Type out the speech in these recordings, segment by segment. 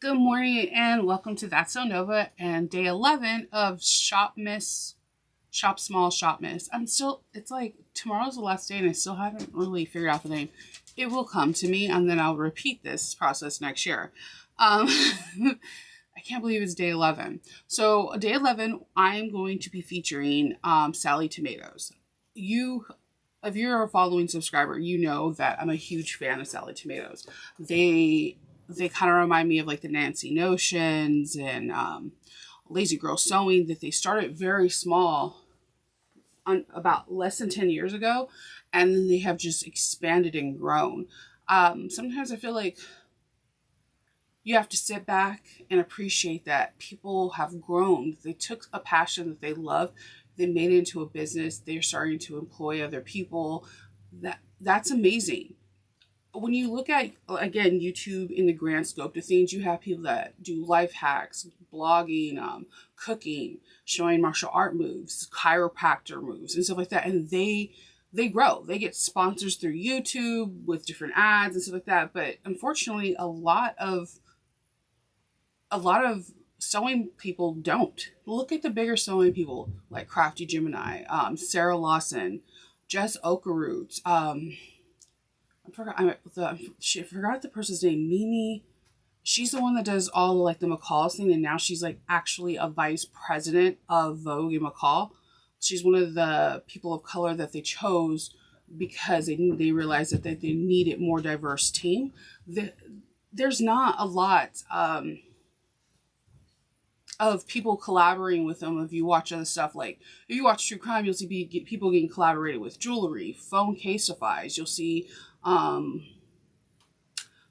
Good morning and welcome to That's So Nova and day 11 of Shop Small, Shop Miss. It's like tomorrow's the last day and I still haven't really figured out the name. It will come to me and then I'll repeat this process next year. I can't believe it's day 11. So day 11, I'm going to be featuring Sallie tomatoes. If you're a following subscriber, you know that I'm a huge fan of Sallie tomatoes. They kind of remind me of like the Nancy Notions and Lazy Girl Sewing, that they started very small about less than 10 years ago, and then they have just expanded and grown. Sometimes I feel like you have to sit back and appreciate that people have grown. They took a passion that they love, they made it into a business, they're starting to employ other people. That's amazing. When you look at, again, YouTube in the grand scope of things, you have people that do life hacks, blogging, cooking, showing martial art moves, chiropractor moves, and stuff like that. And they grow. They get sponsors through YouTube with different ads and stuff like that. But unfortunately, a lot of sewing people don't. Look at the bigger sewing people like Crafty Gemini, Sarah Lawson, Jess Okeroots, I forgot the person's name. Mimi. She's the one that does all like the McCall thing, and now she's like actually a vice president of Vogue and McCall. She's one of the people of color that they chose because they realized that they needed more diverse team. There's not a lot of people collaborating with them. If you watch other stuff, like if you watch true crime, you'll see people getting collaborated with jewelry, phone casefies. You'll see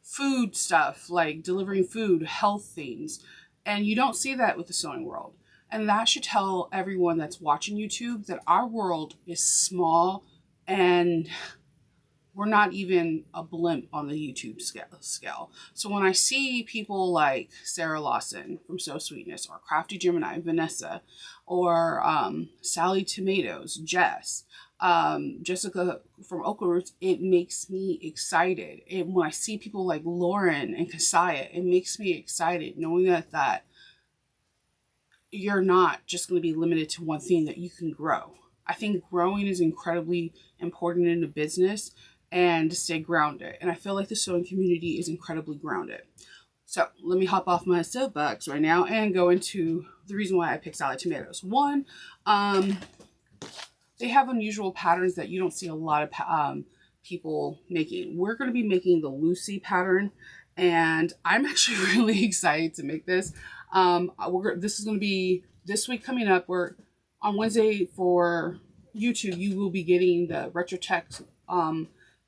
food stuff, like delivering food, health things. And you don't see that with the sewing world. And that should tell everyone that's watching YouTube that our world is small and we're not even a blimp on the YouTube scale. So when I see people like Sarah Lawson from So Sweetness, or Crafty Gemini, Vanessa, or Sallie Tomatoes, Jess, Jessica from Okeroots, it makes me excited. And when I see people like Lauren and Kasaya, it makes me excited knowing that you're not just going to be limited to one thing, that you can grow. I think growing is incredibly important in a business, and to stay grounded. And I feel like the sewing community is incredibly grounded. So let me hop off my soapbox right now and go into the reason why I picked Sallie Tomatoes. One, they have unusual patterns that you don't see a lot of people making. We're going to be making the Lucy pattern, and I'm actually really excited to make this. This is going to be this week coming up. We're on Wednesday for YouTube. You will be getting the Retro Tech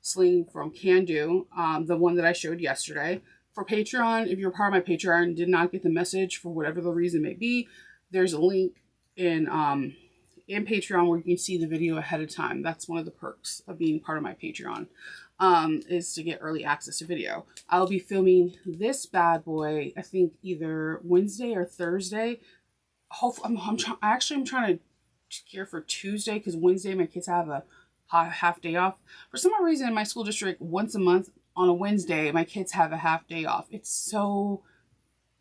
sling from Can Do, the one that I showed yesterday. For Patreon, if you're part of my Patreon and did not get the message for whatever the reason may be, there's a link in Patreon where you can see the video ahead of time. That's one of the perks of being part of my Patreon, is to get early access to video. I'll be filming this bad boy, I think either Wednesday or Thursday. Hopefully, I'm trying to gear for Tuesday, because Wednesday my kids have a half day off. For some reason in my school district, once a month on a Wednesday, my kids have a half day off. It's so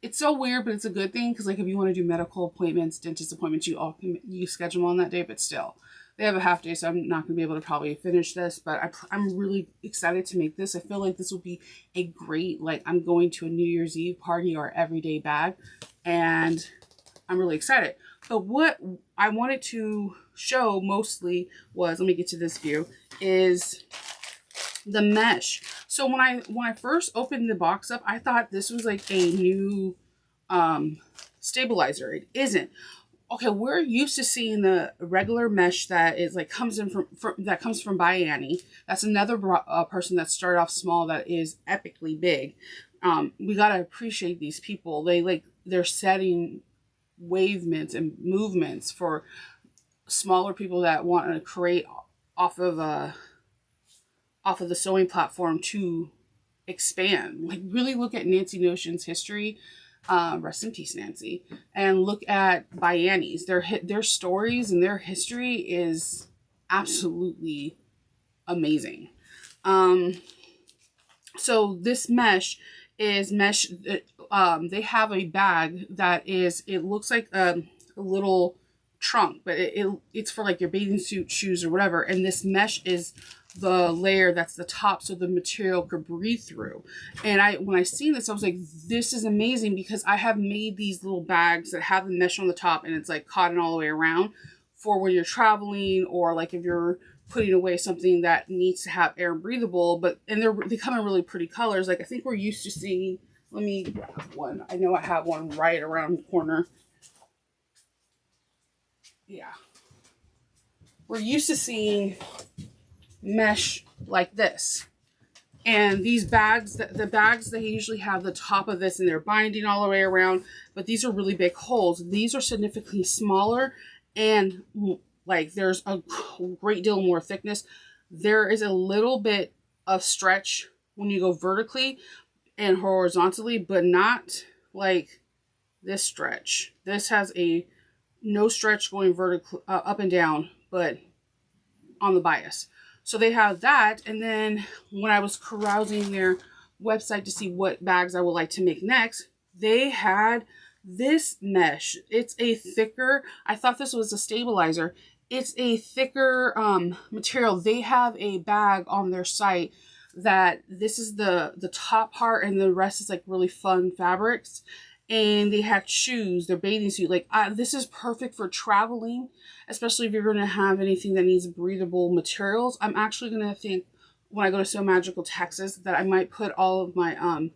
weird, but it's a good thing, because like if you want to do medical appointments, dentist appointments, you schedule them on that day. But still, they have a half day, so I'm not going to be able to probably finish this. But I'm really excited to make this. I feel like this will be a great, like, I'm going to a New Year's Eve party or everyday bag, and I'm really excited. But what I wanted to show mostly was, let me get to this view, is the mesh. So when I first opened the box up, I thought this was like a new stabilizer. It isn't. Okay, we're used to seeing the regular mesh that is like comes from By Annie. That's another person that started off small that is epically big. We gotta appreciate these people. They're setting wavements and movements for smaller people that want to create off of the sewing platform to expand. Like, really look at Nancy Notion's history, rest in peace Nancy, and look at By Annie's. Their stories and their history is absolutely amazing. So this mesh is mesh. They have a bag that is, it looks like a little trunk, but it's for like your bathing suit, shoes, or whatever. And this mesh is the layer that's the top, so the material could breathe through. And when I seen this, I was like, this is amazing, because I have made these little bags that have the mesh on the top and it's like cotton all the way around for when you're traveling, or like if you're putting away something that needs to have air breathable. And they come in really pretty colors. Like I think we're used to seeing, let me grab one. I know I have one right around the corner. Yeah. We're used to seeing mesh like this. And these bags, the bags, they usually have the top of this and they're binding all the way around, but these are really big holes. These are significantly smaller, and like there's a great deal more thickness. There is a little bit of stretch when you go vertically and horizontally, but not like this stretch. This has no stretch going vertical up and down, but on the bias. So they have that. And then when I was carousing their website to see what bags I would like to make next, they had this mesh. It's a thicker, I thought this was a stabilizer. It's a thicker material. They have a bag on their site that this is the top part and the rest is like really fun fabrics. And they had shoes, their bathing suit. Like this is perfect for traveling, especially if you're going to have anything that needs breathable materials. I'm actually going to think when I go to So Magical, Texas, that I might put all of my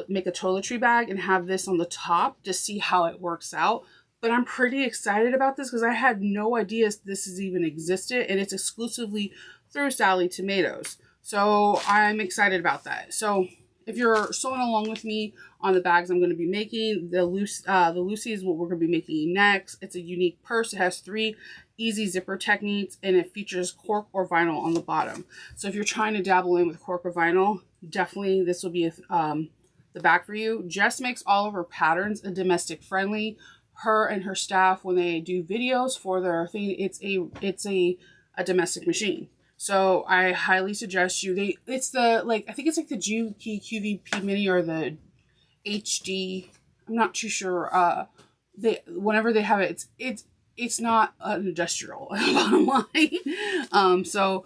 make a toiletry bag and have this on the top to see how it works out. But I'm pretty excited about this because I had no idea this has even existed, and it's exclusively through Sallie Tomatoes. So I'm excited about that. So if you're sewing along with me on the bags I'm going to be making, the Lucy is what we're going to be making next. It's a unique purse. It has 3 easy zipper techniques, and it features cork or vinyl on the bottom. So if you're trying to dabble in with cork or vinyl, definitely this will be the bag for you. Jess makes all of her patterns domestic friendly. Her and her staff, when they do videos for their thing, it's a domestic machine. So I highly suggest you. It's the I think it's like the Juki QVP Mini or the HD. I'm not too sure. Whenever they have it, it's not an industrial bottom line. So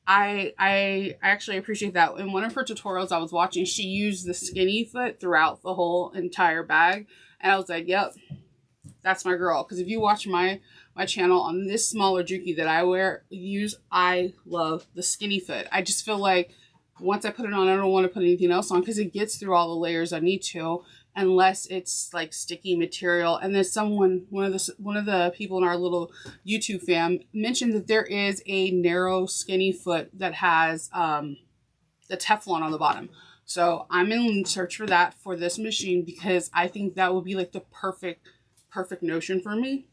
I actually appreciate that. In one of her tutorials I was watching, she used the skinny foot throughout the whole entire bag, and I was like, yep, that's my girl. Because if you watch my channel on this smaller Juki that I use, I love the skinny foot. I just feel like once I put it on, I don't want to put anything else on because it gets through all the layers I need to, unless it's like sticky material. And then one of the people in our little YouTube fam mentioned that there is a narrow skinny foot that has the Teflon on the bottom. So I'm in search for that for this machine because I think that would be like the perfect notion for me.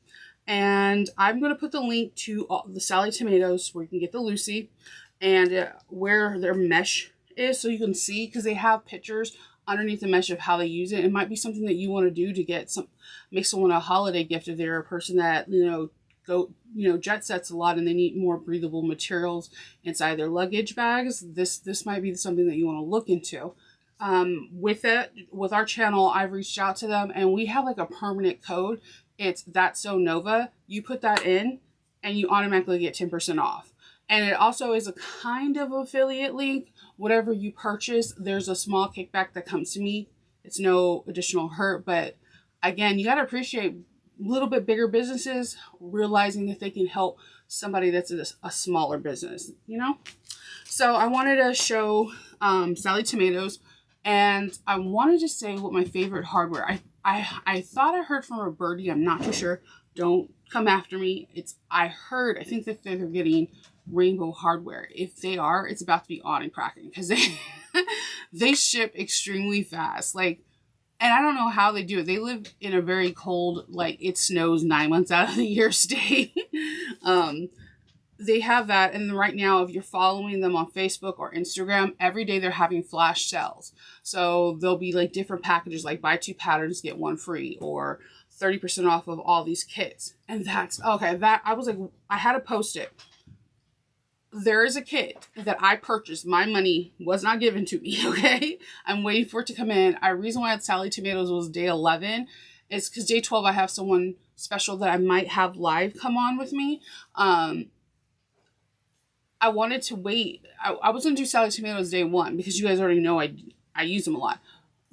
And I'm going to put the link to the Sallie Tomatoes where you can get the Lucy and where their mesh is, so you can see, because they have pictures underneath the mesh of how they use it. It might be something that you want to do to make someone a holiday gift if they're a person that jet sets a lot and they need more breathable materials inside their luggage bags. This might be something that you want to look into. With our channel, I've reached out to them and we have like a permanent code. It's THATSSEWNOVA. You put that in and you automatically get 10% off. And it also is a kind of affiliate link. Whatever you purchase, there's a small kickback that comes to me. It's no additional hurt, but again, you got to appreciate a little bit bigger businesses realizing that they can help somebody that's a smaller business, So I wanted to show Sallie Tomatoes, and I wanted to say what my favorite hardware. I thought I heard from a birdie. I'm not too sure. Don't come after me. I think that they're getting Rainbow hardware. If they are, it's about to be on and cracking because they ship extremely fast. And I don't know how they do it. They live in a very cold, it snows 9 months out of the year state. They have that, and right now, if you're following them on Facebook or Instagram, every day they're having flash sales. So there'll be different packages, buy 2 patterns, get 1 free, or 30% off of all these kits. And that's okay. That I was I had to post it. there is a kit that I purchased. My money was not given to me, okay? I'm waiting for it to come in. The reason why I had Sallie tomatoes was day 11 is because day 12 I have someone special that I might have live come on with me. I wanted to wait. I was going to do Sallie tomatoes day 1 because you guys already know I use them a lot.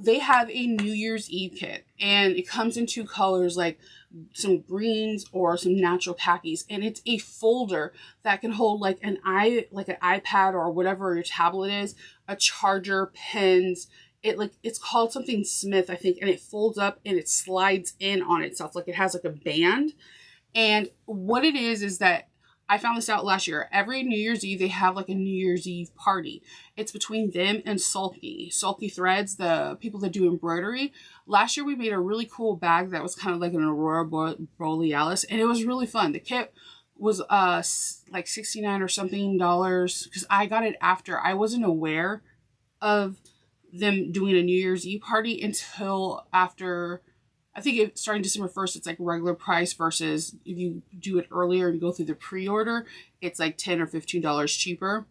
They have a New Year's Eve kit, and it comes in 2 colors, like some greens or some natural khakis, and it's a folder that can hold like an iPad or whatever your tablet is, a charger, pens. It's called something Smith, I think, and it folds up and it slides in on itself, like it has like a band. And what it is that I found this out last year. Every New Year's Eve, they have like a New Year's Eve party. It's between them and Sallie Threads, the people that do embroidery. Last year, we made a really cool bag that was kind of like an Aurora Borealis, and it was really fun. The kit was like $69 or something because I got it after. I wasn't aware of them doing a New Year's Eve party until after. I think it starting December 1st, it's like regular price versus if you do it earlier and go through the pre-order, it's like $10 or $15 cheaper.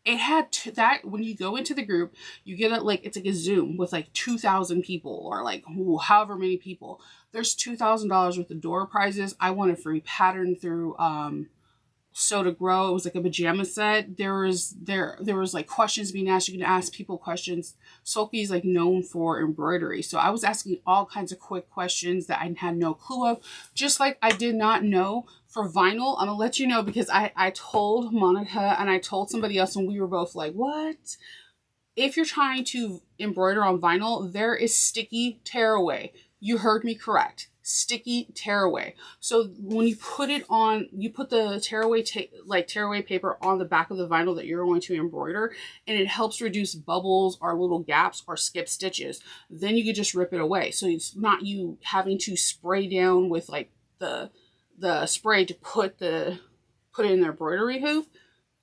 It had that when you go into the group, you get it like, it's like a Zoom with like 2,000 people or like however many people. There's $2,000 worth of door prizes. I won a free pattern through So to Grow. It was like a pajama set. There was like questions being asked. You can ask people questions. Sallie is like known for embroidery. So I was asking all kinds of quick questions that I had no clue of. Just like I did not know for vinyl. I'm gonna let you know because I told Monica and I told somebody else and we were both like, what? If you're trying to embroider on vinyl, there is sticky tearaway. You heard me correct. Sticky tearaway. So when you put it on, you put the tearaway paper on the back of the vinyl that you're going to embroider, and it helps reduce bubbles or little gaps or skip stitches. Then you can just rip it away. So it's not you having to spray down with like the spray to put it in the embroidery hoop.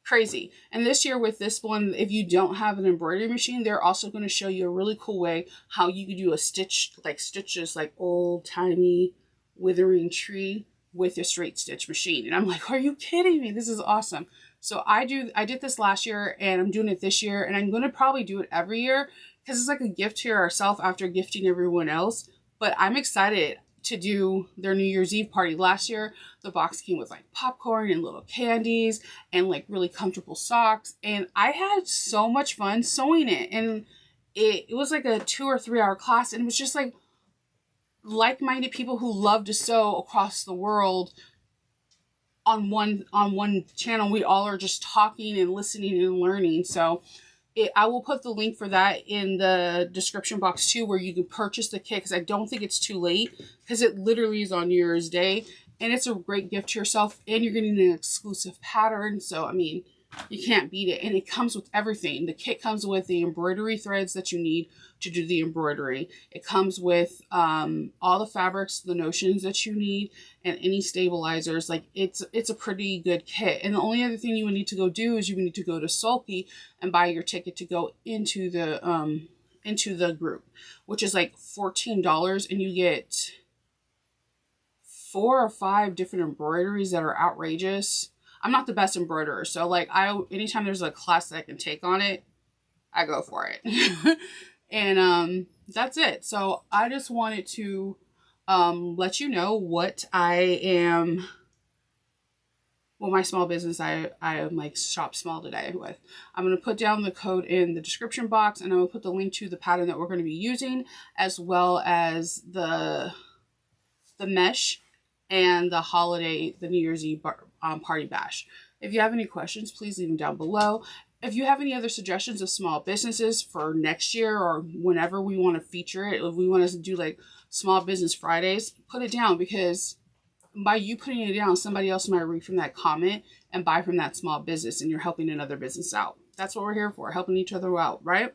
Crazy. And this year with this one, if you don't have an embroidery machine, they're also going to show you a really cool way how you could do a stitches like old timey withering tree with a straight stitch machine. And I'm like, are you kidding me? This is awesome. So I did this last year and I'm doing it this year, and I'm going to probably do it every year because it's like a gift to ourselves after gifting everyone else. But I'm excited to do their New Year's Eve party. Last year, the box came with like popcorn and little candies and like really comfortable socks. And I had so much fun sewing it. And it was like a 2 or 3 hour class. And it was just like like-minded people who love to sew across the world on one channel. We all are just talking and listening and learning. So I will put the link for that in the description box too, where you can purchase the kit, because I don't think it's too late, because it literally is on New Year's Day, and it's a great gift to yourself, and you're getting an exclusive pattern. So I mean, you can't beat it. And it comes with everything. The kit comes with the embroidery threads that you need to do the embroidery. It comes with all the fabrics, the notions that you need, and any stabilizers. Like it's a pretty good kit. And the only other thing you would need to go do is you would need to go to Sallie and buy your ticket to go into the group, which is like $14, and you get 4 or 5 different embroideries that are outrageous. I'm not the best embroiderer, so like anytime there's a class that I can take on it, I go for it. And that's it. So I just wanted to let you know what my small business I am like shop small today with. I'm going to put down the code in the description box, and I'm going to put the link to the pattern that we're going to be using, as well as the mesh and the New Year's Eve party bash. If you have any questions, please leave them down below. If you have any other suggestions of small businesses for next year or whenever we want to feature it, if we want to do like Small Business Fridays, put it down, because by you putting it down, somebody else might read from that comment and buy from that small business, and you're helping another business out. That's what we're here for, helping each other out, right?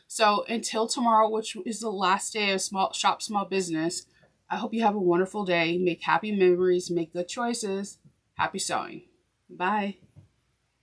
So until tomorrow, which is the last day of Shop Small Business, I hope you have a wonderful day. Make happy memories, make good choices. Happy sewing. Bye.